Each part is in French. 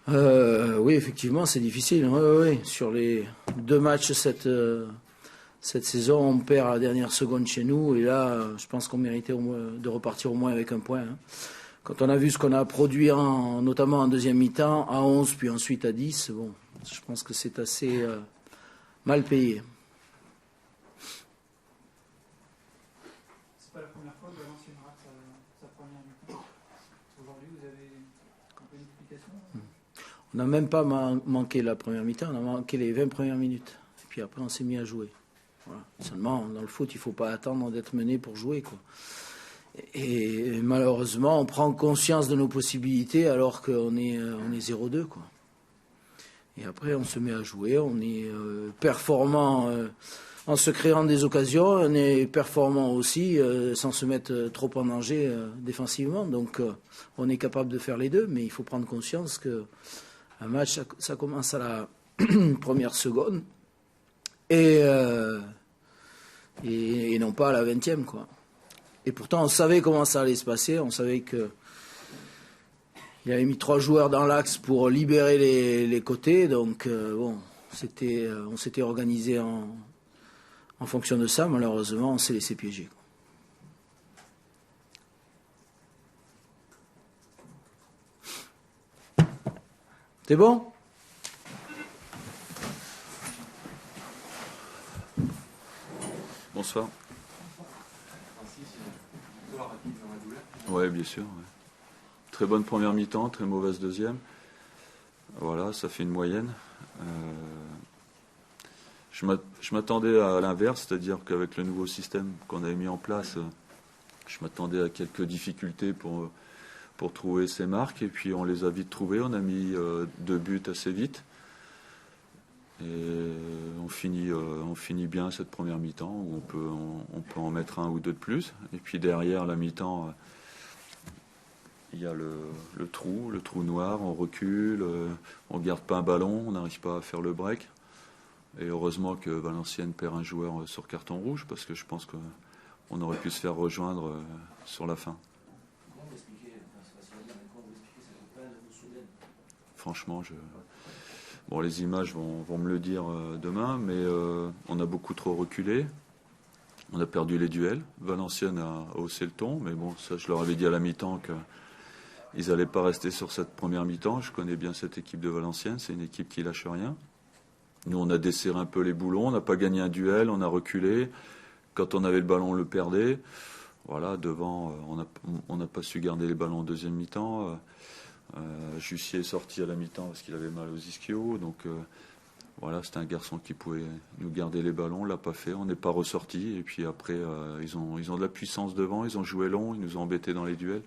Oui, effectivement, c'est difficile. Oui. Sur les 2 matchs cette saison, on perd à la dernière seconde chez nous. Et là, je pense qu'on méritait au moins de repartir au moins avec un point. Quand on a vu ce qu'on a produit, notamment en deuxième mi-temps, à 11, puis ensuite à 10, bon, je pense que c'est assez mal payé. C'est pas la première fois que Valenciennes rate sa première mi-temps. Aujourd'hui, vous avez un peu une explication? On n'a même pas manqué la première mi-temps, on a manqué les 20 premières minutes. Et puis après, on s'est mis à jouer. Voilà. Seulement, dans le foot, il ne faut pas attendre d'être mené pour jouer, quoi. Et malheureusement, on prend conscience de nos possibilités alors qu'on est 0-2, quoi. Et après, on se met à jouer, on est performant en se créant des occasions, on est performant aussi sans se mettre trop en danger défensivement. Donc, on est capable de faire les deux, mais il faut prendre conscience qu'un match, ça commence à la première seconde et non pas à la 20e, quoi. Et pourtant, on savait comment ça allait se passer. On savait qu'il avait mis 3 joueurs dans l'axe pour libérer les côtés. Donc, bon, on s'était organisé en fonction de ça. Malheureusement, on s'est laissé piéger. C'est bon ? Bonsoir. Oui, bien sûr. Ouais. Très bonne première mi-temps, très mauvaise deuxième. Voilà, ça fait une moyenne. Je m'attendais à l'inverse, c'est-à-dire qu'avec le nouveau système qu'on avait mis en place, je m'attendais à quelques difficultés pour trouver ces marques. Et puis on les a vite trouvées. On a mis 2 buts assez vite. Et on finit bien cette première mi-temps où on peut en mettre 1 ou 2 de plus. Et puis derrière la mi-temps, il y a le trou noir, on recule, on ne garde pas un ballon, on n'arrive pas à faire le break. Et heureusement que Valenciennes perd un joueur sur carton rouge, parce que je pense qu'on aurait pu se faire rejoindre sur la fin. Comment vous expliquez, cette panne soudaine ? Franchement, bon, les images vont me le dire demain, mais on a beaucoup trop reculé. On a perdu les duels. Valenciennes a haussé le ton, mais bon, ça, je leur avais dit à la mi-temps qu'ils n'allaient pas rester sur cette première mi-temps. Je connais bien cette équipe de Valenciennes, c'est une équipe qui lâche rien. Nous, on a desserré un peu les boulons, on n'a pas gagné un duel, on a reculé. Quand on avait le ballon, on le perdait. Voilà, devant, on n'a pas su garder les ballons en deuxième mi-temps. Jussier est sorti à la mi-temps parce qu'il avait mal aux ischios. Donc voilà, c'était un garçon qui pouvait nous garder les ballons. On ne l'a pas fait, on n'est pas ressorti. Et puis après, ils ont de la puissance devant, ils ont joué long, ils nous ont embêtés dans les duels.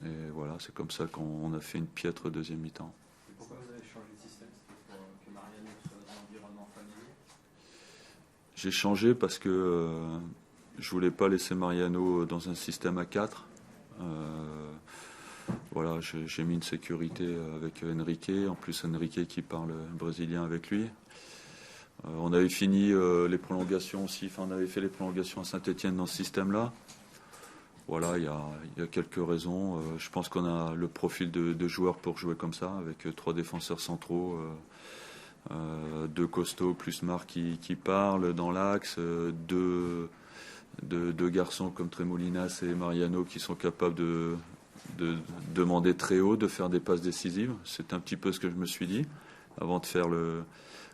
Et voilà, c'est comme ça qu'on a fait une piètre deuxième mi-temps. Pourquoi vous avez changé de système? C'était pour que Mariano soit dans un environnement familier? J'ai changé parce que je voulais pas laisser Mariano dans un système à 4. Voilà, j'ai mis une sécurité avec Enrique. En plus, Enrique qui parle brésilien avec lui. On avait fini les prolongations aussi. Enfin, on avait fait les prolongations à Saint-Etienne dans ce système-là. Voilà, il y a quelques raisons. Je pense qu'on a le profil de joueurs pour jouer comme ça, avec 3 défenseurs centraux, 2 costauds plus Marc qui parlent dans l'axe, deux garçons comme Tremolinas et Mariano qui sont capables de demander très haut, de faire des passes décisives. C'est un petit peu ce que je me suis dit avant de faire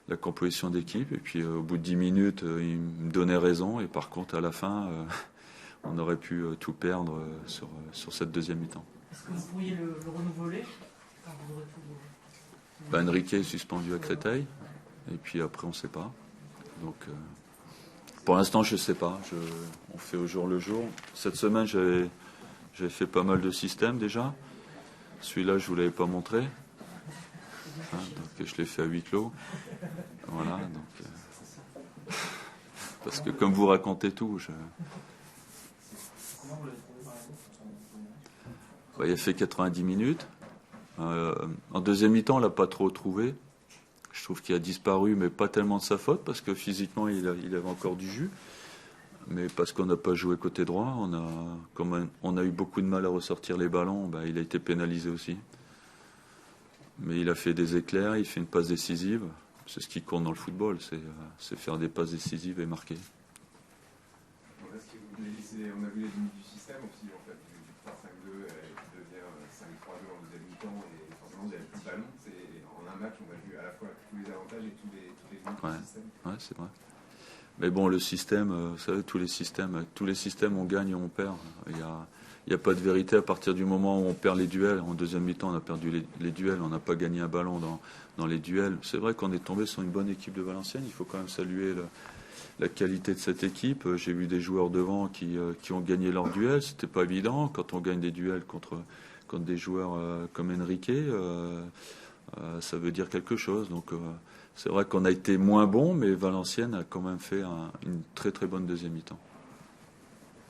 la composition d'équipe. Et puis au bout de 10 minutes, il me donnait raison. Et par contre, à la fin, on aurait pu tout perdre sur cette deuxième mi-temps. Est-ce que vous pourriez le renouveler? Enrique est suspendu à Créteil. Et puis après, on ne sait pas. Donc, pour l'instant, je ne sais pas. On fait au jour le jour. Cette semaine, j'avais fait pas mal de systèmes déjà. Celui-là, je ne vous l'avais pas montré. Donc, je l'ai fait à huis clos. Voilà. Donc, parce que comme vous racontez tout, il a fait 90 minutes. En deuxième mi-temps, on ne l'a pas trop trouvé. Je trouve qu'il a disparu, mais pas tellement de sa faute, parce que physiquement, il avait encore du jus. Mais parce qu'on n'a pas joué côté droit, comme on a eu beaucoup de mal à ressortir les ballons, il a été pénalisé aussi. Mais il a fait des éclairs, il fait une passe décisive. C'est ce qui compte dans le football, c'est faire des passes décisives et marquer. On a vu les limites du système aussi, en fait, du 3-5-2 qui devient 5-3-2 en deuxième mi-temps, et forcément vous avez plus de ballon. En un match, on a vu à la fois tous les avantages et tous les limites du système. Ouais, c'est vrai. Mais bon, le système, vous savez, tous les systèmes, on gagne et on perd. Il n'y a pas de vérité à partir du moment où on perd les duels. En deuxième mi-temps, on a perdu les duels, on n'a pas gagné un ballon dans les duels. C'est vrai qu'on est tombé sur une bonne équipe de Valenciennes. Il faut quand même saluer la qualité de cette équipe. J'ai vu des joueurs devant qui ont gagné leur duel. C'était pas évident. Quand on gagne des duels contre des joueurs comme Enrique, ça veut dire quelque chose. Donc c'est vrai qu'on a été moins bon, mais Valenciennes a quand même fait une très très bonne deuxième mi-temps.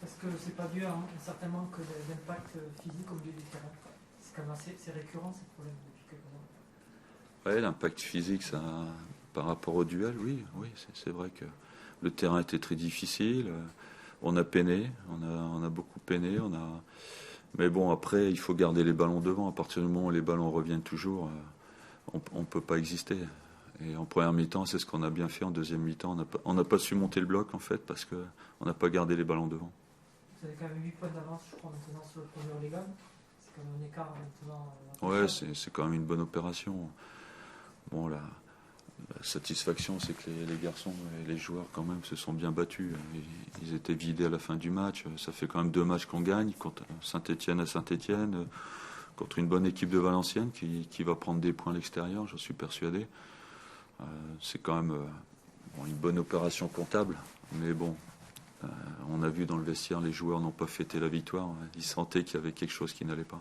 Est-ce que c'est pas dû à un certain manque d'impact physique au milieu du terrain? C'est quand même assez récurrent ces problèmes depuis quelques mois. Ouais, l'impact physique, ça, par rapport au duel, oui, c'est vrai que le terrain était très difficile. On a peiné, on a beaucoup peiné. Mais bon, après, il faut garder les ballons devant. À partir du moment où les ballons reviennent toujours, on ne peut pas exister. Et en première mi-temps, c'est ce qu'on a bien fait. En deuxième mi-temps, on n'a pas su monter le bloc, en fait, parce qu'on n'a pas gardé les ballons devant. Vous avez quand même 8 points d'avance, je crois, maintenant sur le premier relégable. C'est quand même un écart maintenant. Ouais, c'est quand même une bonne opération. Bon, la satisfaction, c'est que les garçons et les joueurs, quand même, se sont bien battus. Ils étaient vidés à la fin du match. Ça fait quand même 2 matchs qu'on gagne, contre Saint-Étienne à Saint-Étienne, contre une bonne équipe de Valenciennes qui va prendre des points à l'extérieur, j'en suis persuadé. C'est quand même une bonne opération comptable. Mais bon, on a vu dans le vestiaire, les joueurs n'ont pas fêté la victoire. Ils sentaient qu'il y avait quelque chose qui n'allait pas.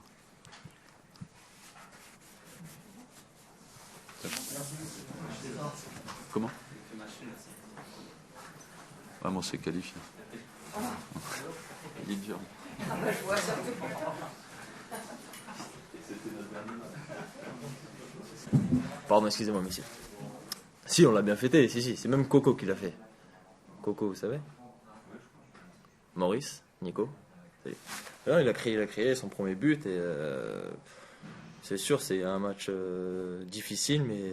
Comment? Ah, bon, c'est qualifié. Il est dur. Pardon, excusez-moi, monsieur. Si, on l'a bien fêté, si, c'est même Coco qui l'a fait. Coco, vous savez? Maurice, Nico. Non, il a créé son premier but et c'est sûr, c'est un match difficile, mais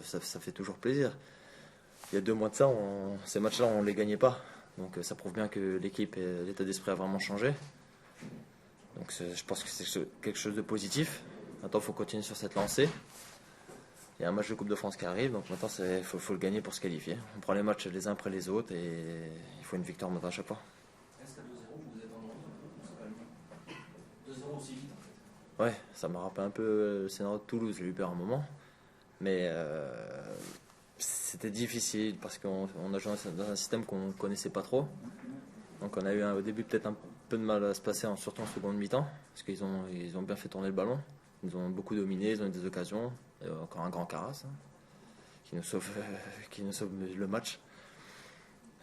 ça fait toujours plaisir. Il y a 2 mois de ça, ces matchs-là, on ne les gagnait pas. Donc ça prouve bien que l'équipe et l'état d'esprit a vraiment changé. Donc je pense que c'est quelque chose de positif. Maintenant, il faut continuer sur cette lancée. Il y a un match de Coupe de France qui arrive, donc maintenant il faut le gagner pour se qualifier. On prend les matchs les uns après les autres et il faut une victoire maintenant à chaque fois. Est-ce qu'à 2-0, vous êtes en danger? 2-0 aussi vite en fait. Ouais, ça m'a rappelé un peu le scénario de Toulouse, j'ai eu peur un moment. Mais c'était difficile parce qu'on a joué dans un système qu'on ne connaissait pas trop. Donc on a eu au début peut-être un peu de mal à se placer, surtout en seconde mi-temps, parce qu'ils ont bien fait tourner le ballon. Ils ont beaucoup dominé, ils ont eu des occasions. Et encore un grand Carras qui nous sauve le match.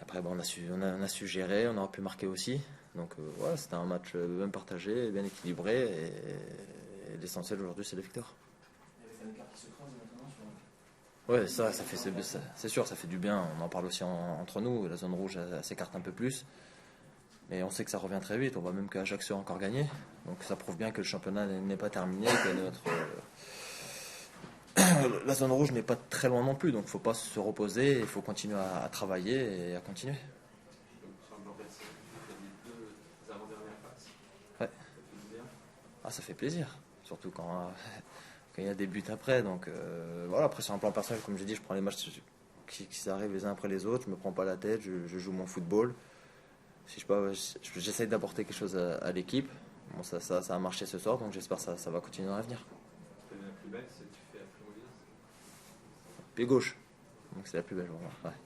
Après, on a su gérer, on aurait pu marquer aussi. Donc voilà, c'était un match bien partagé, bien équilibré. Et l'essentiel aujourd'hui, c'est la victoire. Il y avait un écart qui se creuse maintenant sur. Ouais, c'est sûr, ça fait du bien. On en parle aussi entre nous. La zone rouge, elle s'écarte un peu plus. Mais on sait que ça revient très vite. On voit même qu'Ajaccio a encore gagné. Donc ça prouve bien que le championnat n'est pas terminé, que la zone rouge n'est pas très loin non plus. Donc il ne faut pas se reposer. Il faut continuer à travailler et à continuer. Ouais. Ah, ça fait plaisir. Surtout quand il y a des buts après. Donc voilà, après sur un plan personnel, comme j'ai dit, je prends les matchs qui arrivent les uns après les autres. Je ne me prends pas la tête, je joue mon football. Si j'essaye d'apporter quelque chose à l'équipe. Bon, ça a marché ce soir, donc j'espère que ça va continuer dans l'avenir. La plus belle, c'est que tu fais la plus mauvaise. Pied gauche. Donc c'est la plus belle, voilà. Ouais.